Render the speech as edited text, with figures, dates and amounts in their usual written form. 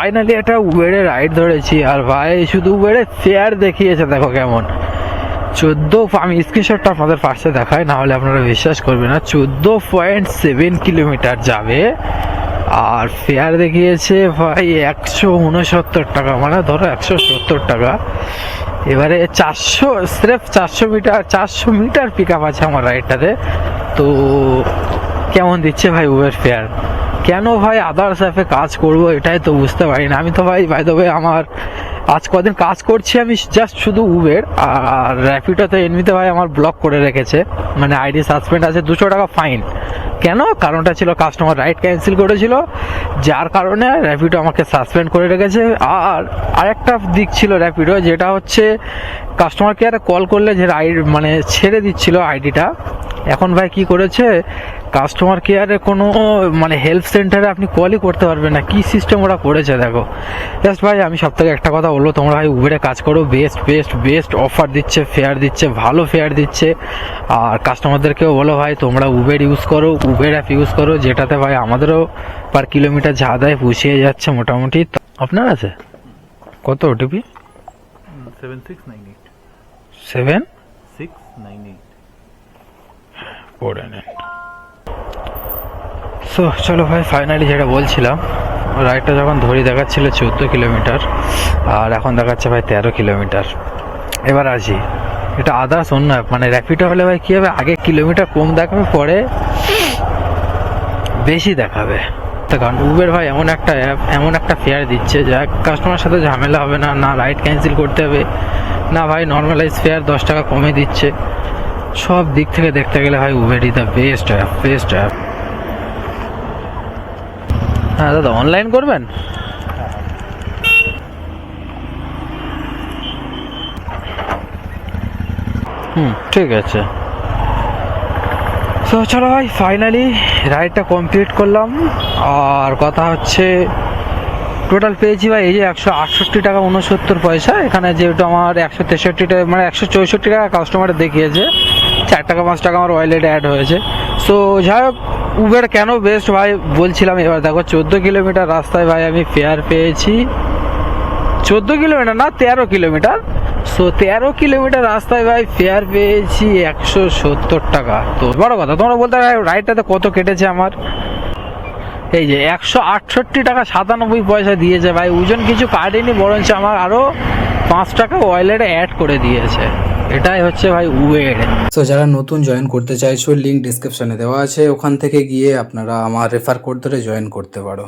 Finally একটা উবেরে ride ধরেছি, আর ভাই শুধু উবেরে ফেয়ার দেখিয়েছে দেখো কেমন। 14, আমি স্ক্রিনশটটা আপনাদের ফার্স্টে দেখাই, না হলে আপনারা বিশ্বাস করবেন না। 14.7 কিলোমিটার যাবে আর ফেয়ার দেখিয়েছে ভাই 169 টাকা, মানে ধরো 170 টাকা। এবারে 400, স্রেফ 400 মিটার পিক আপ আছে আমার রাইডটাতে। তো কেমন দিচ্ছে ভাই উবের ফেয়ার? কেন ভাই আদার্স অ্যাপে কাজ করবো এটাই তো বুঝতে পারি না। আমি তো ভাই তবে আমার আজ কদিন কাজ করছি আমি জাস্ট শুধু উবের, আর র্যাপিডোতে এমনিতে ভাই আমার ব্লক করে রেখেছে, মানে আইডি সাসপেন্ড আছে, 200 টাকা ফাইন। কেন? কারণটা ছিল কাস্টমার রাইড ক্যান্সেল করেছিল, যার কারণে র্যাপিডো আমাকে সাসপেন্ড করে রেখেছে। আর আরেকটা দিক ছিল র্যাপিডো, যেটা হচ্ছে কাস্টমার কেয়ারে কল করলে যে রাইড মানে ছেড়ে দিচ্ছিল আইডিটা, এখন ভাই কি করেছে, কাস্টমার কেয়ারে কোনো মানে হেল্প সেন্টারে আপনি কলই করতে পারবেন না। কি সিস্টেম ওরা করেছে দেখো। জাস্ট ভাই আমি সব থেকে একটা কথা বলবো, তোমরা ভাই উবেরে কাজ করো, বেস্ট অফার দিচ্ছে, ফেয়ার দিচ্ছে, ভালো ফেয়ার দিচ্ছে। আর কাস্টমারদেরকেও বলো ভাই তোমরা উবের ইউজ করো, উবের অ্যাপ ইউজ করো, যেটাতে ভাই আমাদেরও পার কিলোমিটার যা দেয় পুষিয়ে যাচ্ছে মোটামুটি। আপনার আছে কত ওটিপি? 7698 পড়ে নেন। সো চলো ভাই, ফাইনালি যেটা বলছিলাম, রাইডটা যখন ধরি দেখাচ্ছিল 14 কিলোমিটার, আর এখন দেখাচ্ছে ভাই 13 কিলোমিটার। এবার আসি, এটা আদার্স অন্য অ্যাপ, মানে র্যাপিডো হলে ভাই কী হবে, আগে কিলোমিটার কম দেখাবে, পরে বেশি দেখাবে। কারণ উবের ভাই এমন একটা অ্যাপ, এমন একটা ফেয়ার দিচ্ছে যা কাস্টমার সাথে ঝামেলা হবে না, না রাইড ক্যান্সেল করতে হবে, না ভাই নর্মালাইজ ফেয়ার 10 টাকা কমে দিচ্ছে। সব দিক থেকে দেখতে গেলে ভাই উবেরই দ্য বেস্ট অ্যাপ। হ্যাঁ দাদা, অনলাইন করবেন? ঠিক আছে। তো চলো ভাই, ফাইনালি রাইডটা কমপ্লিট করলাম। আর কথা হচ্ছে টোটাল পেয়েছি ভাই এই যে 168 টাকা 69 পয়সা। এখানে যেহেতু আমার 163 টাকা মানে 164 টাকা কাস্টমারে দেখিয়েছে, 4 টাকা 5 টাকা আমার ওয়ালেটে অ্যাড হয়েছে। সো যাই হোক, উবের কেন বেস্ট ভাই বলছিলাম। এবার দেখো 14 কিলোমিটার রাস্তায় ভাই আমি ফেয়ার পেয়েছি, 14 কিলোমিটার না 13 কিলোমিটার। সো 13 কিলোমিটার রাস্তায় ভাই ফেয়ার পেয়েছি 170 টাকা। তো বড় কথা, তোমরা বলতে রাইডটাতে কত কেটেছে আমার, এই যে 168 টাকা 97 পয়সা দিয়েছে ভাই। ওজন কিছু কাটেনি, বরঞ্চ আমার আরো 5 টাকা ওয়ালেটে অ্যাড করে দিয়েছে। এটাই হচ্ছে ভাই উবের। তো যারা নতুন জয়েন করতে চাইছো, লিঙ্ক ডিসক্রিপশনে দেওয়া আছে, ওখান থেকে গিয়ে আপনারা আমার রেফার কোড ধরে জয়েন করতে পারো।